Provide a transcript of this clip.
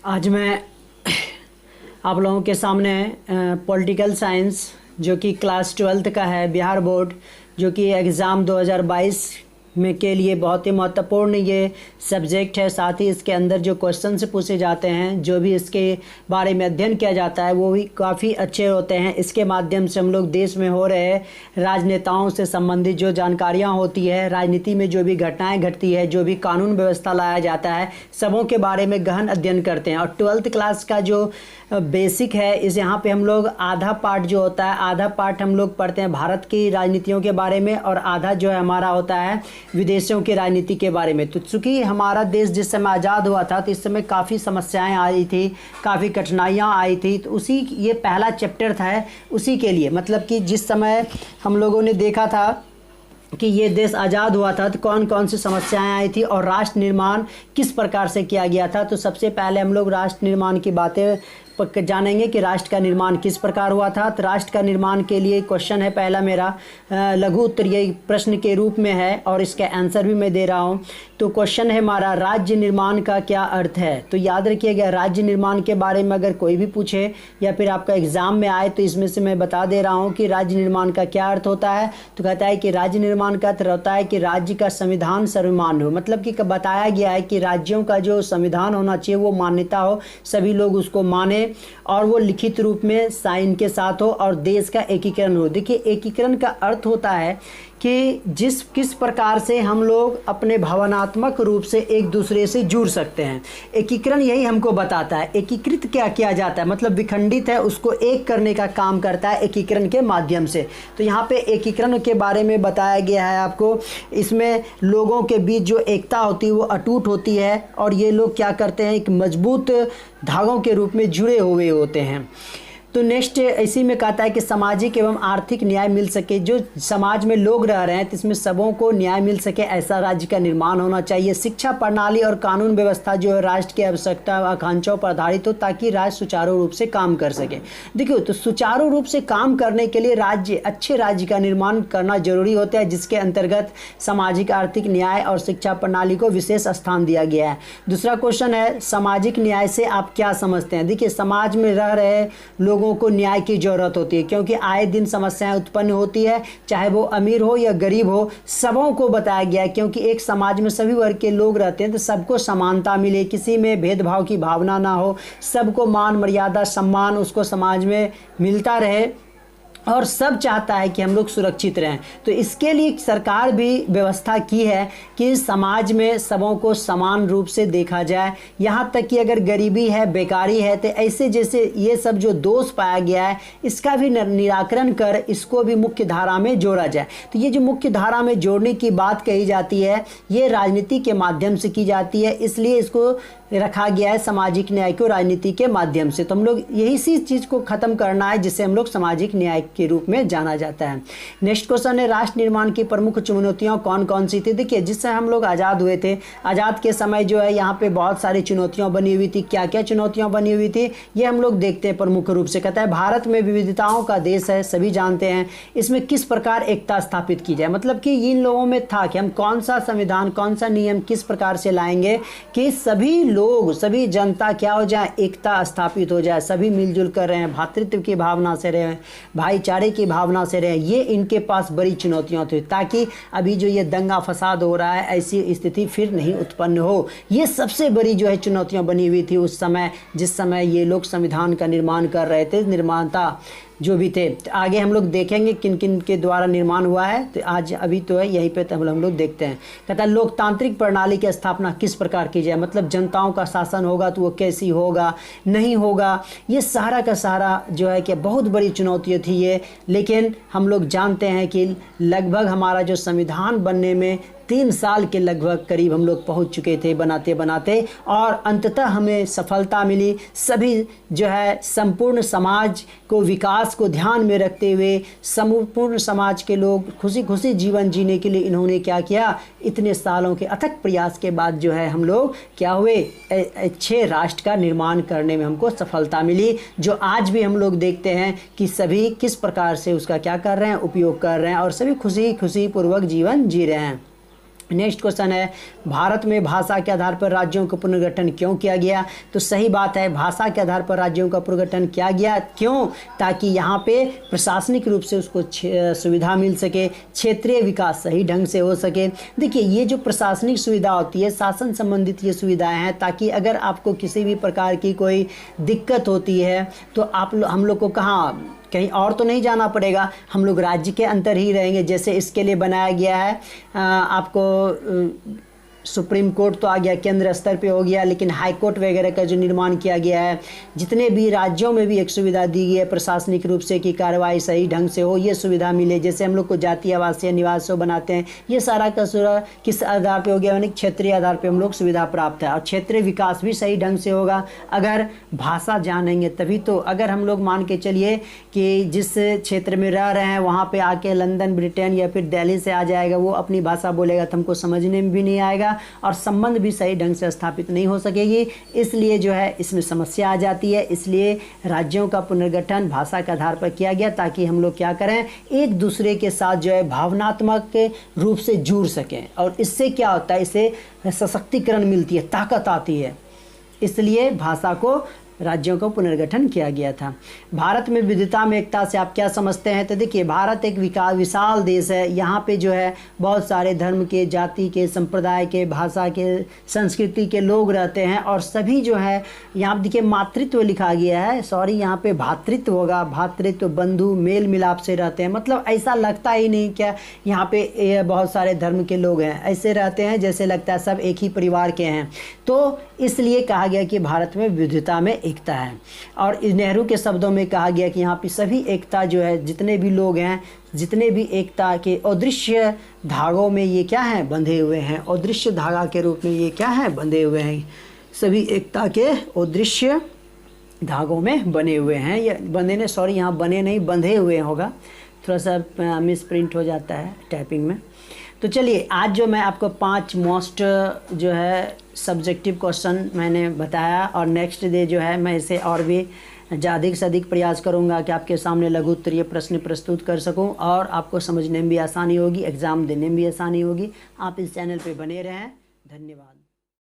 आज मैं आप लोगों के सामने पॉलिटिकल साइंस जो कि क्लास 12th का है, बिहार बोर्ड, जो कि एग्ज़ाम 2022 में के लिए बहुत ही महत्वपूर्ण ये सब्जेक्ट है। साथ ही इसके अंदर जो क्वेश्चन पूछे जाते हैं, जो भी इसके बारे में अध्ययन किया जाता है, वो भी काफ़ी अच्छे होते हैं। इसके माध्यम से हम लोग देश में हो रहे राजनेताओं से संबंधित जो जानकारियाँ होती है, राजनीति में जो भी घटनाएँ घटती है, जो भी कानून व्यवस्था लाया जाता है, सबों के बारे में गहन अध्ययन करते हैं। और 12th क्लास का जो बेसिक है, इस यहाँ पे हम लोग आधा पार्ट जो होता है, आधा पार्ट हम लोग पढ़ते हैं भारत की राजनीतियों के बारे में, और आधा जो है हमारा होता है विदेशों की राजनीति के बारे में। तो चूँकि हमारा देश जिस समय आज़ाद हुआ था, तो इस समय काफ़ी समस्याएं आई थी, काफ़ी कठिनाइयां आई थी। तो उसी ये पहला चैप्टर था उसी के लिए, मतलब कि जिस समय हम लोगों ने देखा था कि ये देश आज़ाद हुआ था तो कौन कौन सी समस्याएं आई थी और राष्ट्र निर्माण किस प्रकार से किया गया था। तो सबसे पहले हम लोग राष्ट्र निर्माण की बातें जानेंगे कि राष्ट्र का निर्माण किस प्रकार हुआ था। तो राष्ट्र का निर्माण के लिए क्वेश्चन है पहला मेरा, लघु उत्तरीय प्रश्न के रूप में है और इसका आंसर भी मैं दे रहा हूँ। तो क्वेश्चन है हमारा, राज्य निर्माण का क्या अर्थ है। तो याद रखिएगा, राज्य निर्माण के बारे में अगर कोई भी पूछे या फिर आपका एग्जाम में आए, तो इसमें से मैं बता दे रहा हूँ कि राज्य निर्माण का क्या अर्थ होता है। तो कहता है कि राज्य निर्माण का अर्थ होता है कि राज्य का संविधान सर्वमान्य हो, मतलब कि बताया गया है कि राज्यों का जो संविधान होना चाहिए वो मान्यता हो, सभी लोग उसको माने और वो लिखित रूप में साइन के साथ हो और देश का एकीकरण हो। देखिए, एकीकरण का अर्थ होता है कि किस प्रकार से हम लोग अपने भावनात्मक रूप से एक दूसरे से जुड़ सकते हैं। एकीकरण यही हमको बताता है। एकीकृत क्या किया जाता है, मतलब विखंडित है उसको एक करने का काम करता है एकीकरण के माध्यम से। तो यहाँ पे एकीकरण के बारे में बताया गया है आपको। इसमें लोगों के बीच जो एकता होती है वो अटूट होती है और ये लोग क्या करते हैं, एक मजबूत धागों के रूप में जुड़े हुए होते हैं। तो नेक्स्ट इसी में कहता है कि सामाजिक एवं आर्थिक न्याय मिल सके। जो समाज में लोग रह रहे हैं तो इसमें सबों को न्याय मिल सके, ऐसा राज्य का निर्माण होना चाहिए। शिक्षा प्रणाली और कानून व्यवस्था जो है राष्ट्र की आवश्यकता आकांक्षाओं पर आधारित हो, ताकि राज्य सुचारू रूप से काम कर सके। देखिए, तो सुचारू रूप से काम करने के लिए अच्छे राज्य का निर्माण करना जरूरी होता है, जिसके अंतर्गत सामाजिक आर्थिक न्याय और शिक्षा प्रणाली को विशेष स्थान दिया गया है। दूसरा क्वेश्चन है, सामाजिक न्याय से आप क्या समझते हैं। देखिए, समाज में रह रहे लोगों को न्याय की जरूरत होती है, क्योंकि आए दिन समस्याएं उत्पन्न होती है, चाहे वो अमीर हो या गरीब हो, सबों को बताया गया है। क्योंकि एक समाज में सभी वर्ग के लोग रहते हैं, तो सबको समानता मिले, किसी में भेदभाव की भावना ना हो, सबको मान मर्यादा सम्मान उसको समाज में मिलता रहे और सब चाहता है कि हम लोग सुरक्षित रहें। तो इसके लिए सरकार भी व्यवस्था की है कि समाज में सबों को समान रूप से देखा जाए। यहाँ तक कि अगर गरीबी है, बेकारी है, तो ऐसे जैसे ये सब जो दोष पाया गया है, इसका भी निराकरण कर इसको भी मुख्य धारा में जोड़ा जाए। तो ये जो मुख्य धारा में जोड़ने की बात कही जाती है, ये राजनीति के माध्यम से की जाती है, इसलिए इसको रखा गया है सामाजिक न्याय को राजनीति के माध्यम से। तो हम लोग यही सी चीज़ को ख़त्म करना है, जिसे हम लोग सामाजिक न्याय के रूप में जाना जाता है। नेक्स्ट क्वेश्चन है, राष्ट्र निर्माण की प्रमुख चुनौतियां कौन कौन सी थी। देखिए, जिससे हम लोग आज़ाद हुए थे, आज़ाद के समय जो है यहाँ पे बहुत सारी चुनौतियां बनी हुई थी। क्या क्या चुनौतियां बनी हुई थी, ये हम लोग देखते हैं। प्रमुख रूप से कहता है, भारत में विविधताओं का देश है, सभी जानते हैं। इसमें किस प्रकार एकता स्थापित की जाए, मतलब कि इन लोगों में था कि हम कौन सा संविधान, कौन सा नियम किस प्रकार से लाएंगे कि सभी लोग, सभी जनता क्या हो जाए, एकता स्थापित हो जाए, सभी मिलजुल कर रहे हैं, भातृत्व की भावना से रहे, भाईचारे की भावना से रहे। ये इनके पास बड़ी चुनौतियां थी, ताकि अभी जो ये दंगा फसाद हो रहा है, ऐसी स्थिति फिर नहीं उत्पन्न हो। ये सबसे बड़ी जो है चुनौतियां बनी हुई थी उस समय, जिस समय ये लोग संविधान का निर्माण कर रहे थे, निर्माता जो भी थे। तो आगे हम लोग देखेंगे किन किन के द्वारा निर्माण हुआ है। तो आज अभी तो है यहीं पे तो हम लोग देखते हैं। कहता है, लोकतांत्रिक प्रणाली की स्थापना किस प्रकार की जाए, मतलब जनताओं का शासन होगा तो वो कैसी होगा, नहीं होगा। ये सारा का सारा जो है कि बहुत बड़ी चुनौती थी ये। लेकिन हम लोग जानते हैं कि लगभग हमारा जो संविधान बनने में 3 साल के लगभग करीब हम लोग पहुंच चुके थे बनाते बनाते, और अंततः हमें सफलता मिली। सभी जो है संपूर्ण समाज को, विकास को ध्यान में रखते हुए संपूर्ण समाज के लोग खुशी खुशी जीवन जीने के लिए इन्होंने क्या किया, इतने सालों के अथक प्रयास के बाद जो है हम लोग क्या हुए, अच्छे राष्ट्र का निर्माण करने में हमको सफलता मिली, जो आज भी हम लोग देखते हैं कि सभी किस प्रकार से उसका क्या कर रहे हैं, उपयोग कर रहे हैं और सभी खुशी खुशी पूर्वक जीवन जी रहे हैं। नेक्स्ट क्वेश्चन है, भारत में भाषा के आधार पर राज्यों का पुनर्गठन क्यों किया गया? तो सही बात है, भाषा के आधार पर राज्यों का पुनर्गठन किया गया। क्यों? ताकि यहाँ पे प्रशासनिक रूप से उसको सुविधा मिल सके, क्षेत्रीय विकास सही ढंग से हो सके। देखिए, ये जो प्रशासनिक सुविधा होती है, शासन संबंधित ये सुविधाएं हैं, ताकि अगर आपको किसी भी प्रकार की कोई दिक्कत होती है तो हम लोग को कहीं और तो नहीं जाना पड़ेगा, हम लोग राज्य के अंदर ही रहेंगे। जैसे इसके लिए बनाया गया है आपको सुप्रीम कोर्ट तो आ गया, केंद्र स्तर पे हो गया, लेकिन हाई कोर्ट वगैरह का जो निर्माण किया गया है, जितने भी राज्यों में भी एक सुविधा दी गई है प्रशासनिक रूप से कि कार्रवाई सही ढंग से हो, ये सुविधा मिले। जैसे हम लोग को जातीय आवासीय निवास बनाते हैं, ये सारा का सारा किस आधार पे हो गया? यानी क्षेत्रीय आधार पे हम लोग सुविधा प्राप्त है। और क्षेत्रीय विकास भी सही ढंग से होगा अगर भाषा जानेंगे तभी तो। अगर हम लोग मान के चलिए कि जिस क्षेत्र में रह रहे हैं वहाँ पर आके लंदन, ब्रिटेन या फिर दिल्ली से आ जाएगा, वो अपनी भाषा बोलेगा तो हमको समझने में भी नहीं आएगा और संबंध भी सही ढंग से स्थापित नहीं हो सकेगी। इसलिए जो है इसमें समस्या आ जाती है। इसलिए राज्यों का पुनर्गठन भाषा के आधार पर किया गया, ताकि हम लोग क्या करें, एक दूसरे के साथ जो है भावनात्मक रूप से जुड़ सकें। और इससे क्या होता है, इससे सशक्तिकरण मिलती है, ताकत आती है। इसलिए भाषा को राज्यों का पुनर्गठन किया गया था। भारत में विविधता में एकता से आप क्या समझते हैं? तो देखिए, भारत एक विशाल देश है। यहाँ पे जो है बहुत सारे धर्म के, जाति के, संप्रदाय के, भाषा के, संस्कृति के लोग रहते हैं और सभी जो है यहाँ देखिए मातृत्व लिखा गया है, यहाँ पे भातृत्व होगा, भातृत्व, बंधु, मेल मिलाप से रहते हैं। मतलब ऐसा लगता ही नहीं क्या यहाँ पे बहुत सारे धर्म के लोग हैं, ऐसे रहते हैं जैसे लगता है सब एक ही परिवार के हैं। तो इसलिए कहा गया कि भारत में विविधता में एकता है। और नेहरू के शब्दों में कहा गया कि यहाँ पे सभी एकता जो है, जितने भी लोग हैं, जितने भी एकता के अदृश्य धागों में ये क्या है, बंधे हुए हैं। अदृश्य धागा के रूप में ये क्या है, बंधे हुए हैं। सभी एकता के अदृश्य धागों में बने हुए हैं। या बंधे ने यहाँ बने नहीं, बंधे हुए होगा, थोड़ा सा मिस प्रिंट हो जाता है टाइपिंग में। तो चलिए, आज जो मैं आपको 5 मोस्ट जो है सब्जेक्टिव क्वेश्चन मैंने बताया, और नेक्स्ट डे जो है मैं इसे और भी अधिक से अधिक प्रयास करूंगा कि आपके सामने लघु उत्तरीय प्रश्न प्रस्तुत कर सकूं और आपको समझने में भी आसानी होगी, एग्ज़ाम देने में भी आसानी होगी। आप इस चैनल पे बने रहें। धन्यवाद।